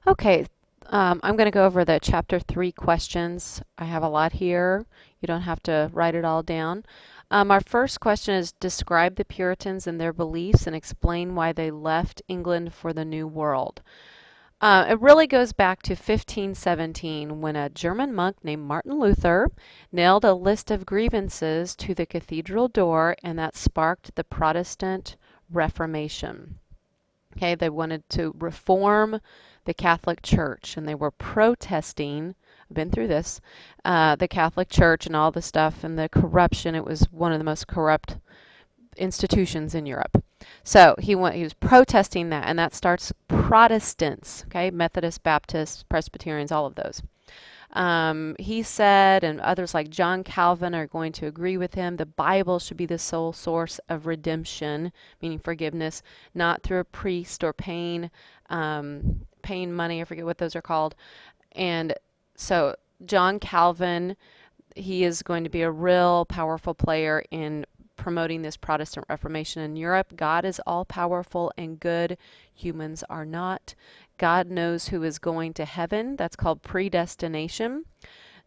Okay, I'm going to go over the chapter 3 questions. I have a lot here. You don't have to write it all down. Our first question is describe the Puritans and their beliefs and explain why they left England for the New World. It really goes back to 1517 when a German monk named Martin Luther nailed a list of grievances to the cathedral door, and that sparked the Protestant Reformation. Okay, they wanted to reform the Catholic Church, and they were protesting. I've been through this, the Catholic Church and all the stuff and the corruption. It was one of the most corrupt institutions in Europe. So he was protesting that, and that starts Protestants, okay, Methodists, Baptists, Presbyterians, all of those. He said, and others like John Calvin are going to agree with him, the Bible should be the sole source of redemption, meaning forgiveness, not through a priest or paying money. I forget what those are called. And so John Calvin, he is going to be a real powerful player in promoting this Protestant Reformation in Europe. God is all powerful and good. Humans are not. God knows who is going to heaven. That's called predestination.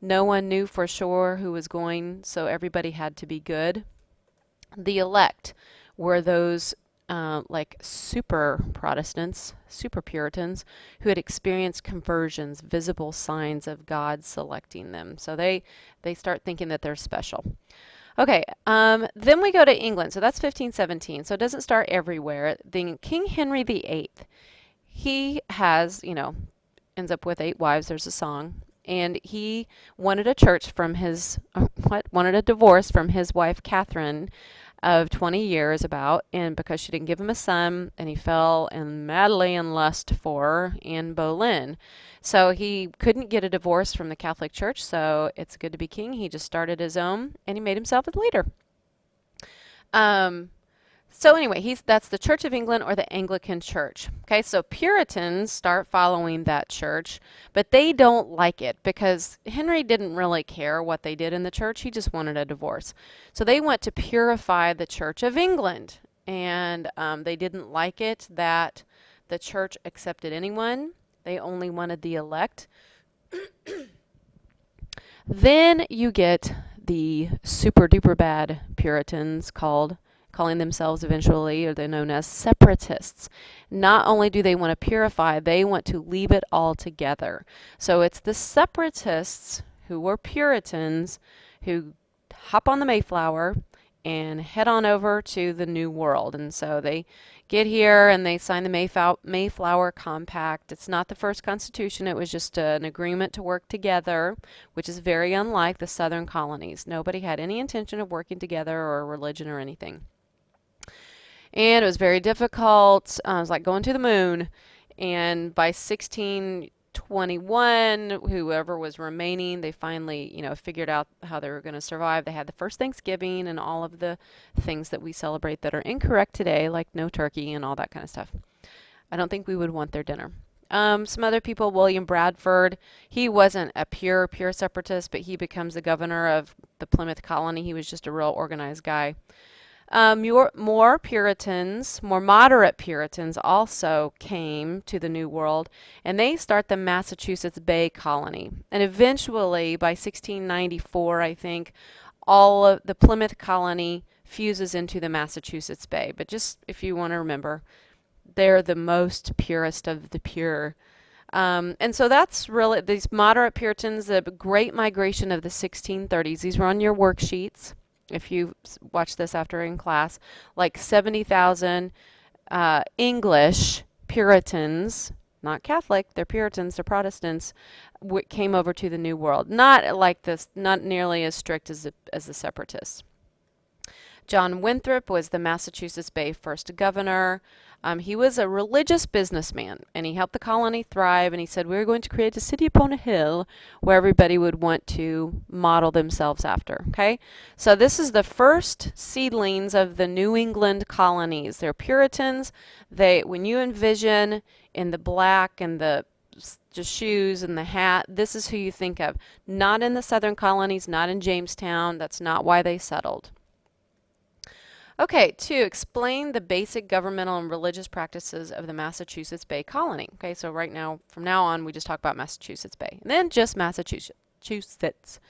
No one knew for sure who was going, so everybody had to be good. The elect were those like super Protestants, super Puritans, who had experienced conversions, visible signs of God selecting them. So they start thinking that they're special. Okay, then we go to England. So that's 1517. So it doesn't start everywhere. Then King Henry VIII, he has, ends up with 8 wives. There's a song. And he wanted a church from his, wanted a divorce from his wife Catherine of 20 years about, and because she didn't give him a son, and he fell in madly in lust for her in Boleyn. So he couldn't get a divorce from the Catholic Church, so it's good to be king. He just started his own, and he made himself a leader. Um, so anyway, that's the Church of England or the Anglican Church. Okay, so Puritans start following that church, but they don't like it because Henry didn't really care what they did in the church. He just wanted a divorce. So they went to purify the Church of England, and they didn't like it that the church accepted anyone. They only wanted the elect. Then you get the super duper bad Puritans calling themselves eventually, or they're known as separatists. Not only do they want to purify, they want to leave it all together. So it's the separatists who were Puritans who hop on the Mayflower and head on over to the New World. And so they get here and they sign the Mayflower Compact. It's not the first constitution. It was just an agreement to work together, which is very unlike the southern colonies. Nobody had any intention of working together or religion or anything. And it was very difficult. It was like going to the moon. And by 1621, whoever was remaining, they finally, figured out how they were going to survive. They had the first Thanksgiving and all of the things that we celebrate that are incorrect today, like no turkey and all that kind of stuff. I don't think we would want their dinner. Some other people, William Bradford, he wasn't a pure separatist, but he becomes the governor of the Plymouth colony. He was just a real organized guy. More Puritans, more moderate Puritans also came to the New World, and they start the Massachusetts Bay Colony. And eventually, by 1694, I think, all of the Plymouth colony fuses into the Massachusetts Bay. But just if you want to remember, they're the most purest of the pure. And so that's really these moderate Puritans, the Great Migration of the 1630s. These were on your worksheets if you watch this after in class. Like 70,000 English Puritans, not Catholic, they're Puritans, they're Protestants, came over to the New World. Not like this, not nearly as strict as the separatists. John Winthrop was the Massachusetts Bay first governor. He was a religious businessman, and he helped the colony thrive, and he said, we're going to create a city upon a hill where everybody would want to model themselves after, okay? So this is the first seedlings of the New England colonies. They're Puritans. When you envision in the black and the shoes and the hat, this is who you think of. Not in the southern colonies, not in Jamestown. That's not why they settled. Okay, two, explain the basic governmental and religious practices of the Massachusetts Bay Colony. Okay, so right now, from now on, we just talk about Massachusetts Bay, and then just Massachusetts.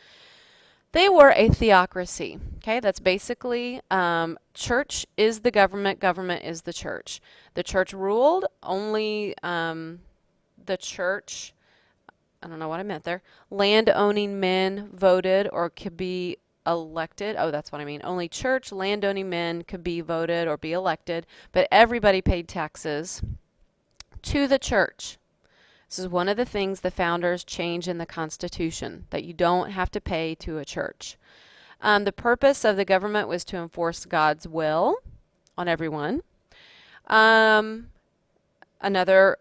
They were a theocracy. Okay, that's basically church is the government, government is the church. The church ruled, only the church, I don't know what I meant there, land owning men voted or could be elected. Oh, that's what I mean. Only church land owning men could be voted or be elected, but everybody paid taxes to the church. This is one of the things the founders changed in the Constitution, that you don't have to pay to a church. The purpose of the government was to enforce God's will on everyone. Another,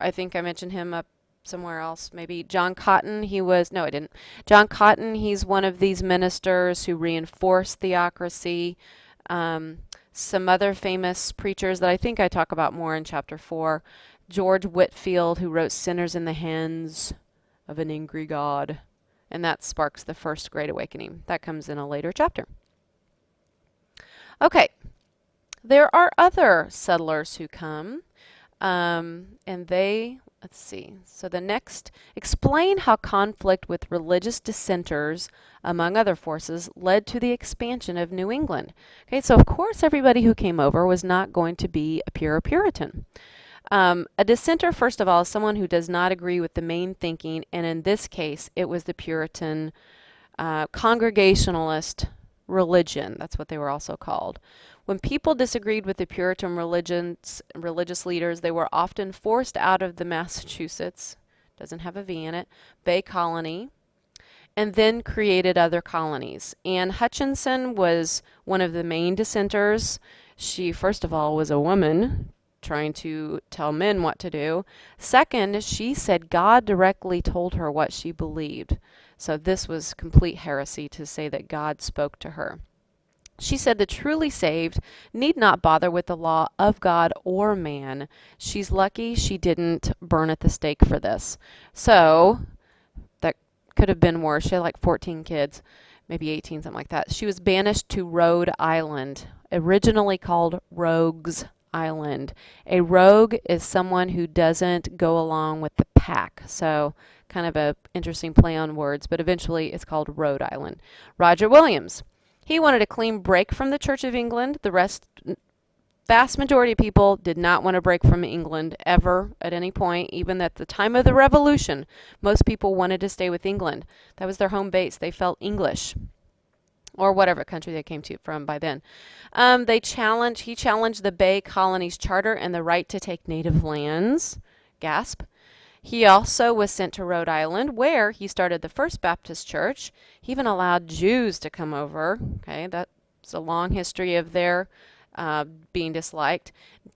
I think I mentioned him up somewhere else, maybe John Cotton. No, I didn't. John Cotton, he's one of these ministers who reinforced theocracy. Some other famous preachers that I think I talk about more in chapter 4. George Whitefield, who wrote Sinners in the Hands of an Angry God. And that sparks the First Great Awakening. That comes in a later chapter. Okay, there are other settlers who come, and let's see. So the next, explain how conflict with religious dissenters, among other forces, led to the expansion of New England. Okay, so of course everybody who came over was not going to be a pure Puritan. A dissenter, first of all, is someone who does not agree with the main thinking, and in this case, it was the Puritan Congregationalist religion. That's what they were also called. When people disagreed with the Puritan religious leaders, they were often forced out of the Massachusetts, doesn't have a V in it, Bay Colony, and then created other colonies. Anne Hutchinson was one of the main dissenters. She, first of all, was a woman trying to tell men what to do. Second, she said God directly told her what she believed. So this was complete heresy to say that God spoke to her. She said the truly saved need not bother with the law of God or man. She's lucky she didn't burn at the stake for this. So that could have been worse. She had like 14 kids, maybe 18, something like that. She was banished to Rhode Island, originally called Rogues Island. A rogue is someone who doesn't go along with the pack. So kind of a interesting play on words, but eventually it's called Rhode Island. Roger Williams. He wanted a clean break from the Church of England. The vast majority of people did not want to break from England ever at any point. Even at the time of the Revolution, most people wanted to stay with England. That was their home base. They felt English, or whatever country they came from by then. He challenged the Bay Colony's charter and the right to take native lands. Gasp. He also was sent to Rhode Island, where he started the First Baptist Church. He even allowed Jews to come over. Okay, that's a long history of their being disliked.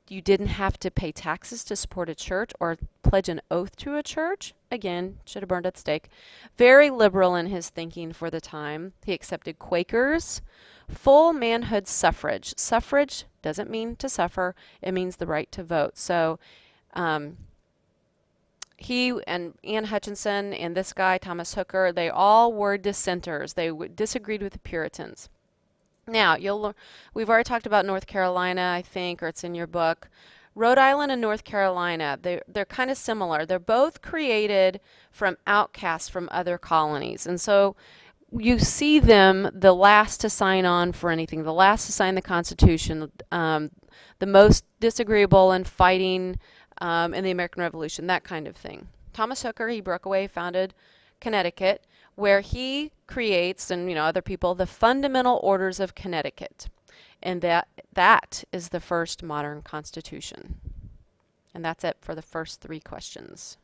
You didn't have to pay taxes to support a church or pledge an oath to a church. Again, should have burned at the stake. Very liberal in his thinking for the time. He accepted Quakers. Full manhood suffrage. Suffrage doesn't mean to suffer. It means the right to vote. So he and Anne Hutchinson and this guy, Thomas Hooker, they all were dissenters. They disagreed with the Puritans. Now, we've already talked about North Carolina, I think, or it's in your book. Rhode Island and North Carolina, they're kind of similar. They're both created from outcasts from other colonies. And so you see them the last to sign on for anything, the last to sign the Constitution, the most disagreeable and fighting in the American Revolution, that kind of thing. Thomas Hooker, he broke away, founded Connecticut, where he creates, and other people, the Fundamental Orders of Connecticut. And that is the first modern constitution. And that's it for the first 3 questions.